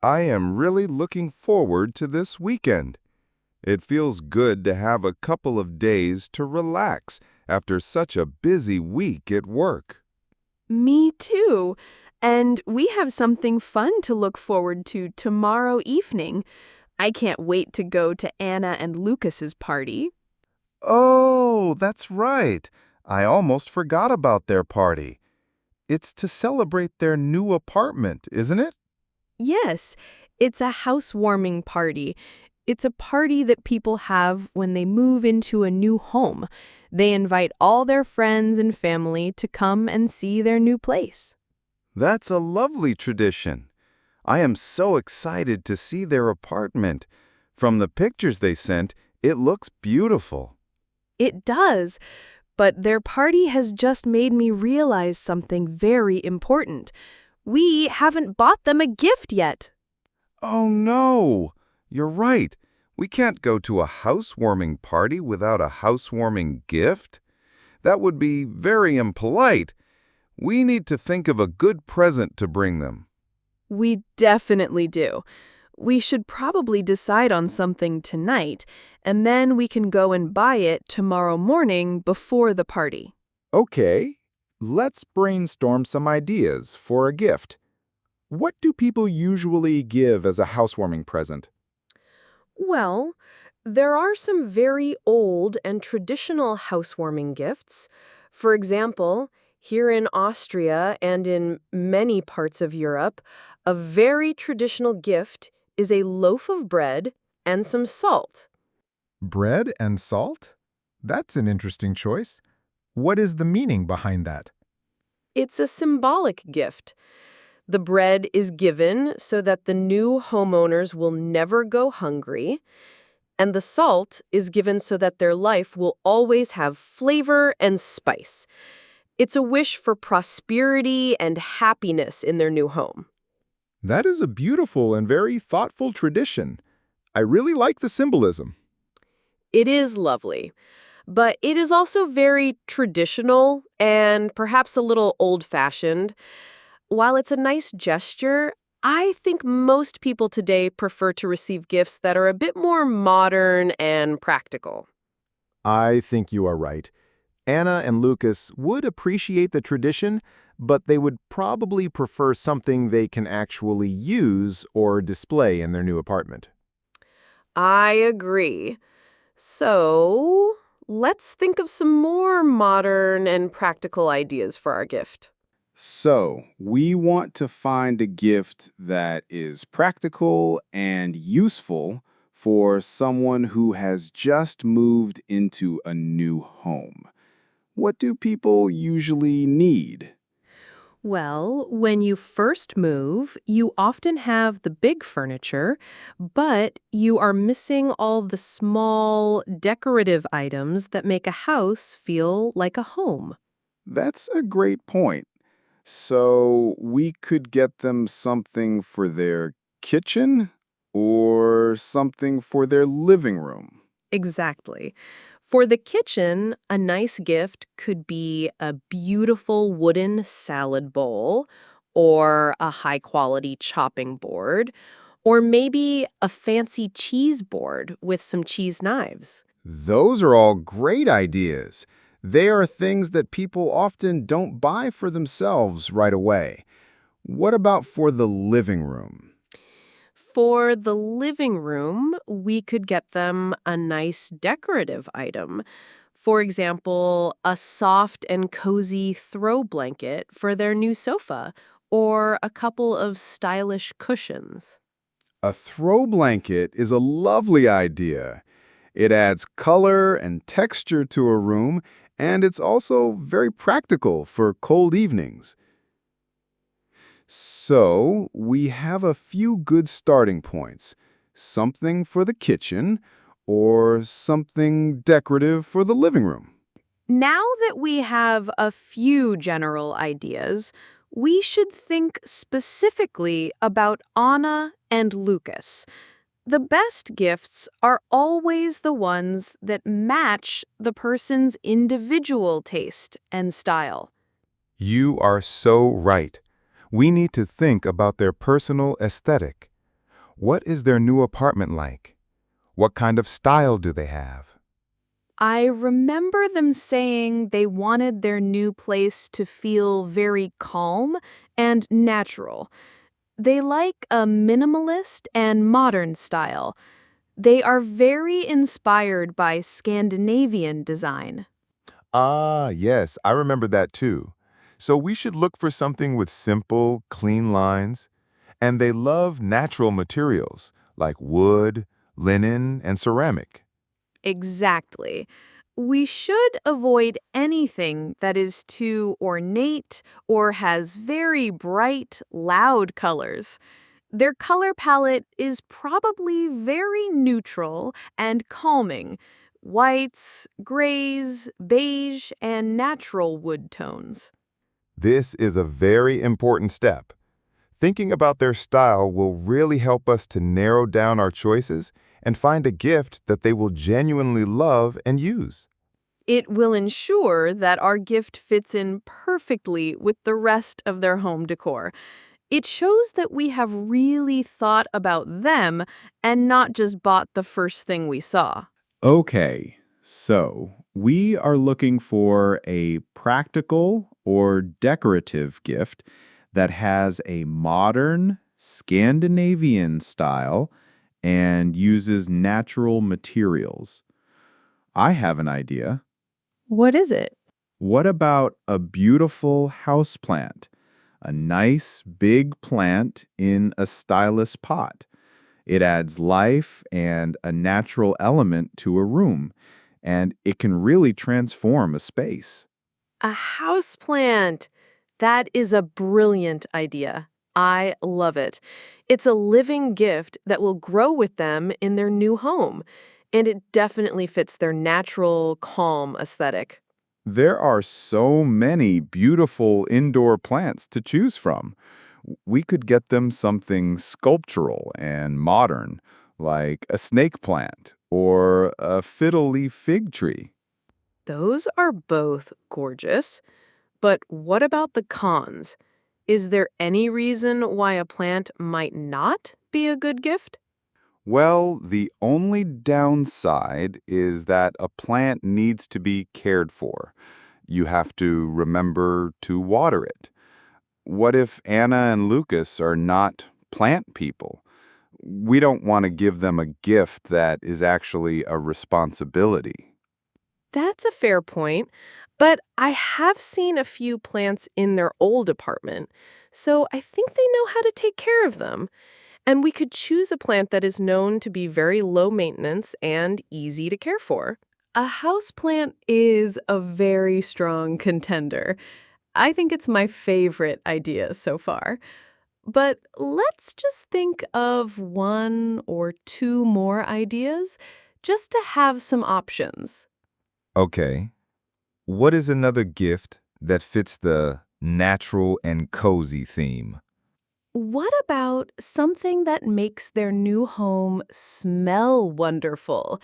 I am really looking forward to this weekend. It feels good to have a couple of days to relax after such a busy week at work. Me too. And we have something fun to look forward to tomorrow evening. I can't wait to go to Anna and Lucas's party. Oh, that's right. I almost forgot about their party. It's to celebrate their new apartment, isn't it? Yes, it's a housewarming party. It's a party that people have when they move into a new home. They invite all their friends and family to come and see their new place. That's a lovely tradition. I am so excited to see their apartment. From the pictures they sent, it looks beautiful. It does, but their party has just made me realize something very important. We haven't bought them a gift yet. Oh no! You're right. We can't go to a housewarming party without a housewarming gift. That would be very impolite. We need to think of a good present to bring them. We definitely do. We should probably decide on something tonight, and then we can go and buy it tomorrow morning before the party. Okay, let's brainstorm some ideas for a gift. What do people usually give as a housewarming present? Well, there are some very old and traditional housewarming gifts. For example, here in Austria and in many parts of Europe, a very traditional gift is a loaf of bread and some salt. Bread and salt? That's an interesting choice. What is the meaning behind that? It's a symbolic gift. The bread is given so that the new homeowners will never go hungry, and the salt is given so that their life will always have flavor and spice. It's a wish for prosperity and happiness in their new home. That is a beautiful and very thoughtful tradition. I really like the symbolism. It is lovely, but it is also very traditional and perhaps a little old-fashioned. While it's a nice gesture, I think most people today prefer to receive gifts that are a bit more modern and practical. I think you are right. Anna and Lucas would appreciate the tradition, but they would probably prefer something they can actually use or display in their new apartment. I agree. So, let's think of some more modern and practical ideas for our gift. So, we want to find a gift that is practical and useful for someone who has just moved into a new home. What do people usually need? Well, when you first move, you often have the big furniture, but you are missing all the small, decorative items that make a house feel like a home. That's a great point. So, we could get them something for their kitchen or something for their living room. Exactly. For the kitchen, a nice gift could be a beautiful wooden salad bowl or a high-quality chopping board, or maybe a fancy cheese board with some cheese knives. Those are all great ideas. They are things that people often don't buy for themselves right away. What about for the living room? For the living room, we could get them a nice decorative item. For example, a soft and cozy throw blanket for their new sofa, or a couple of stylish cushions. A throw blanket is a lovely idea. It adds color and texture to a room, and it's also very practical for cold evenings. So, we have a few good starting points. Something for the kitchen or something decorative for the living room. Now that we have a few general ideas, we should think specifically about Anna and Lucas. The best gifts are always the ones that match the person's individual taste and style. You are so right. We need to think about their personal aesthetic. What is their new apartment like? What kind of style do they have? I remember them saying they wanted their new place to feel very calm and natural. They like a minimalist and modern style. They are very inspired by Scandinavian design. Ah, yes, I remember that too. So we should look for something with simple, clean lines. And they love natural materials like wood, linen, and ceramic. Exactly. We should avoid anything that is too ornate or has very bright, loud colors. Their color palette is probably very neutral and calming. Whites, grays, beige, and natural wood tones. This is a very important step. Thinking about their style will really help us to narrow down our choices and find a gift that they will genuinely love and use. It will ensure that our gift fits in perfectly with the rest of their home decor. It shows that we have really thought about them and not just bought the first thing we saw. Okay, so we are looking for a practical or decorative gift that has a modern Scandinavian style and uses natural materials. I have an idea. What is it? What about a beautiful houseplant? A nice big plant in a stylus pot. It adds life and a natural element to a room, and it can really transform a space. A houseplant. That is a brilliant idea. I love it. It's a living gift that will grow with them in their new home, and it definitely fits their natural, calm aesthetic. There are so many beautiful indoor plants to choose from. We could get them something sculptural and modern, like a snake plant or a fiddle leaf fig tree. Those are both gorgeous, but what about the cons? Is there any reason why a plant might not be a good gift? Well, the only downside is that a plant needs to be cared for. You have to remember to water it. What if Anna and Lucas are not plant people? We don't want to give them a gift that is actually a responsibility. That's a fair point, but I have seen a few plants in their old apartment, so I think they know how to take care of them. And we could choose a plant that is known to be very low maintenance and easy to care for. A house plant is a very strong contender. I think it's my favorite idea so far. But let's just think of one or two more ideas just to have some options. Okay, what is another gift that fits the natural and cozy theme? What about something that makes their new home smell wonderful?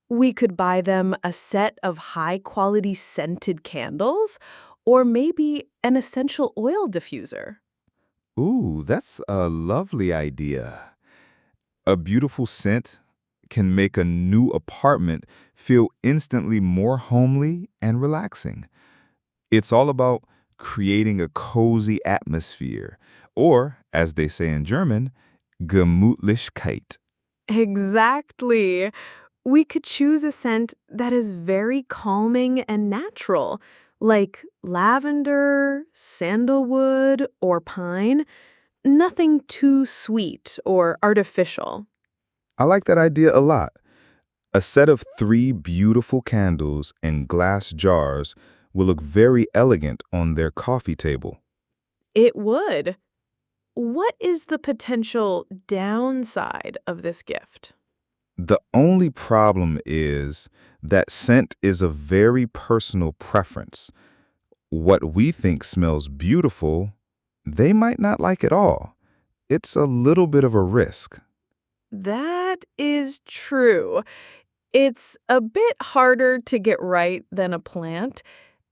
We could buy them a set of high-quality scented candles or maybe an essential oil diffuser. Ooh, that's a lovely idea. A beautiful scent can make a new apartment feel instantly more homely and relaxing. It's all about creating a cozy atmosphere, or, as they say in German, Gemütlichkeit. Exactly. We could choose a scent that is very calming and natural, like lavender, sandalwood, or pine. Nothing too sweet or artificial. I like that idea a lot. A set of 3 beautiful candles in glass jars will look very elegant on their coffee table. It would. What is the potential downside of this gift? The only problem is that scent is a very personal preference. What we think smells beautiful, they might not like at all. It's a little bit of a risk. That is true. It's a bit harder to get right than a plant,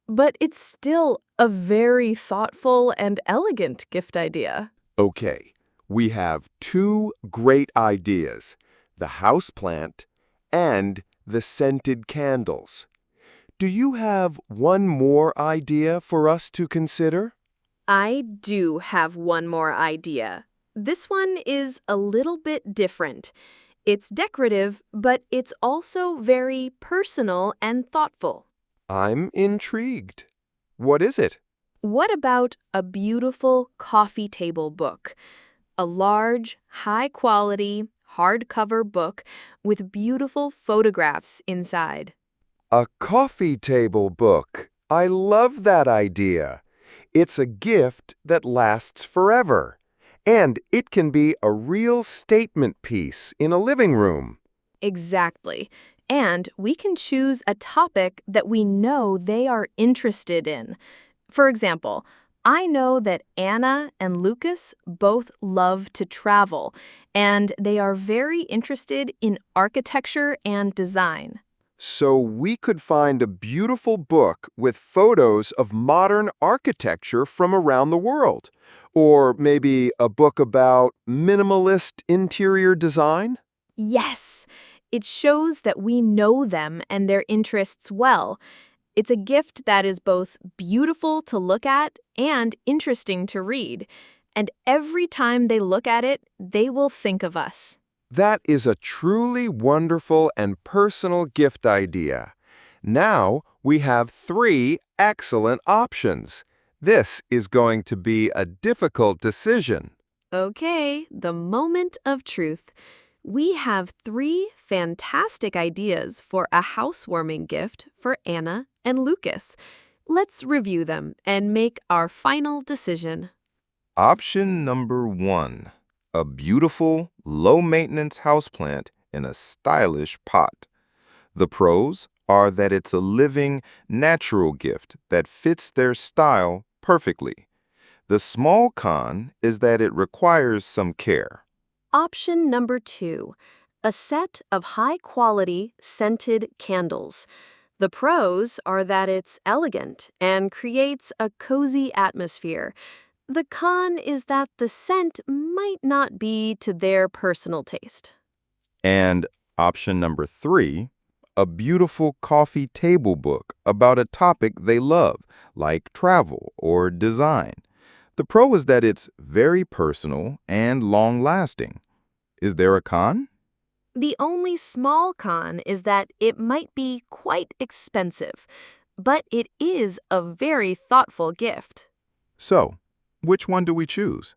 but it's still a very thoughtful and elegant gift idea. Okay, We have two great ideas, the houseplant and the scented candles. Do you have one more idea for us to consider? I do have one more idea. This one is a little bit different. It's decorative, but it's also very personal and thoughtful. I'm intrigued. What is it? What about a beautiful coffee table book? A large, high-quality, hardcover book with beautiful photographs inside. A coffee table book. I love that idea. It's a gift that lasts forever. And it can be a real statement piece in a living room. Exactly. And we can choose a topic that we know they are interested in. For example, I know that Anna and Lucas both love to travel, and they are very interested in architecture and design. So we could find a beautiful book with photos of modern architecture from around the world. Or maybe a book about minimalist interior design? Yes, it shows that we know them and their interests well. It's a gift that is both beautiful to look at and interesting to read. And every time they look at it, they will think of us. That is a truly wonderful and personal gift idea. Now we have three excellent options. This is going to be a difficult decision. Okay, the moment of truth. We have three fantastic ideas for a housewarming gift for Anna and Lucas. Let's review them and make our final decision. Option number 1. A beautiful, low-maintenance houseplant in a stylish pot. The pros are that it's a living, natural gift that fits their style perfectly. The small con is that it requires some care. Option number 2, a set of high-quality scented candles. The pros are that it's elegant and creates a cozy atmosphere. The con is that the scent might not be to their personal taste. And option number 3, a beautiful coffee table book about a topic they love, like travel or design. The pro is that it's very personal and long-lasting. Is there a con? The only small con is that it might be quite expensive, but it is a very thoughtful gift. So, which one do we choose?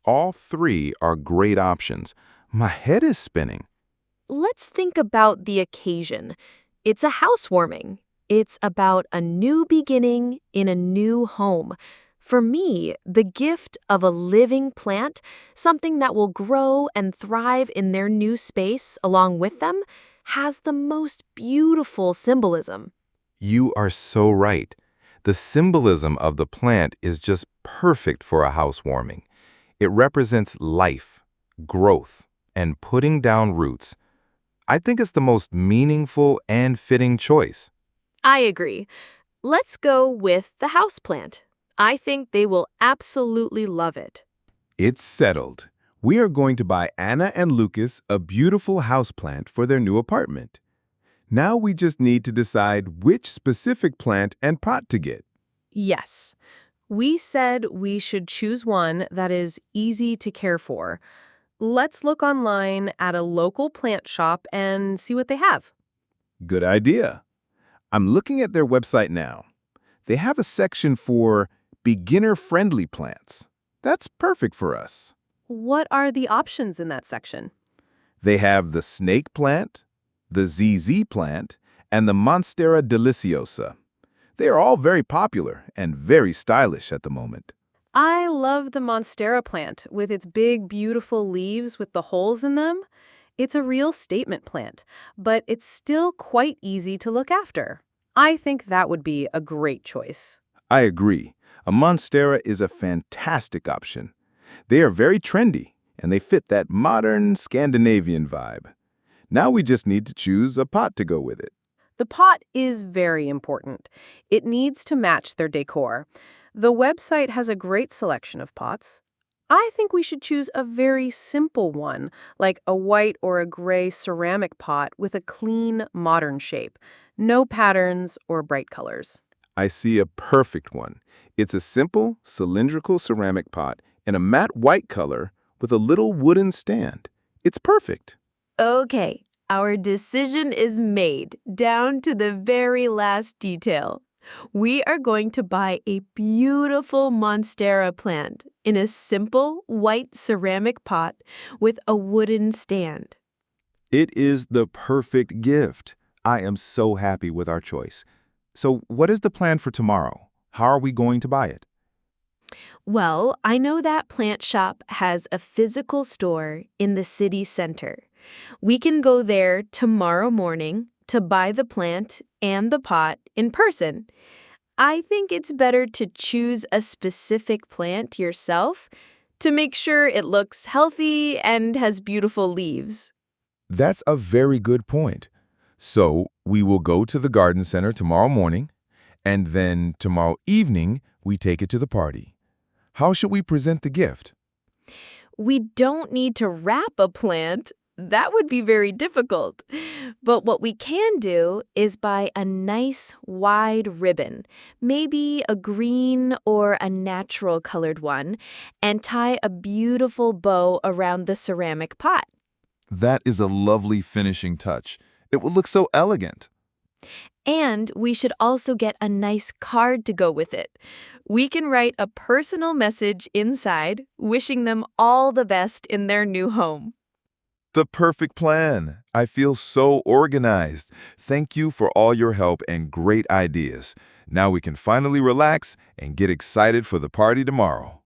All three are great options. My head is spinning. Let's think about the occasion. It's a housewarming. It's about a new beginning in a new home. For me, the gift of a living plant, something that will grow and thrive in their new space along with them, has the most beautiful symbolism. You are so right. The symbolism of the plant is just perfect for a housewarming. It represents life, growth, and putting down roots. I think it's the most meaningful and fitting choice. I agree. Let's go with the houseplant. I think they will absolutely love it. It's settled. We are going to buy Anna and Lucas a beautiful houseplant for their new apartment. Now we just need to decide which specific plant and pot to get. Yes. We said we should choose one that is easy to care for. Let's look online at a local plant shop and see what they have. Good idea. I'm looking at their website now. They have a section for beginner-friendly plants. That's perfect for us. What are the options in that section? They have the snake plant, the ZZ plant, and the Monstera deliciosa. They are all very popular and very stylish at the moment. I love the Monstera plant with its big, beautiful leaves with the holes in them. It's a real statement plant, but it's still quite easy to look after. I think that would be a great choice. I agree. A Monstera is a fantastic option. They are very trendy, and they fit that modern Scandinavian vibe. Now we just need to choose a pot to go with it. The pot is very important. It needs to match their decor. The website has a great selection of pots. I think we should choose a very simple one, like a white or a gray ceramic pot with a clean, modern shape. No patterns or bright colors. I see a perfect one. It's a simple, cylindrical ceramic pot in a matte white color with a little wooden stand. It's perfect. Okay, our decision is made, down to the very last detail. We are going to buy a beautiful Monstera plant in a simple white ceramic pot with a wooden stand. It is the perfect gift. I am so happy with our choice. So, what is the plan for tomorrow? How are we going to buy it? Well, I know that plant shop has a physical store in the city center. We can go there tomorrow morning to buy the plant and the pot in person. I think it's better to choose a specific plant yourself to make sure it looks healthy and has beautiful leaves. That's a very good point. So we will go to the garden center tomorrow morning, and then tomorrow evening we take it to the party. How should we present the gift? We don't need to wrap a plant. That would be very difficult. But what we can do is buy a nice wide ribbon, maybe a green or a natural colored one, and tie a beautiful bow around the ceramic pot. That is a lovely finishing touch. It will look so elegant. And we should also get a nice card to go with it. We can write a personal message inside, wishing them all the best in their new home. The perfect plan. I feel so organized. Thank you for all your help and great ideas. Now we can finally relax and get excited for the party tomorrow.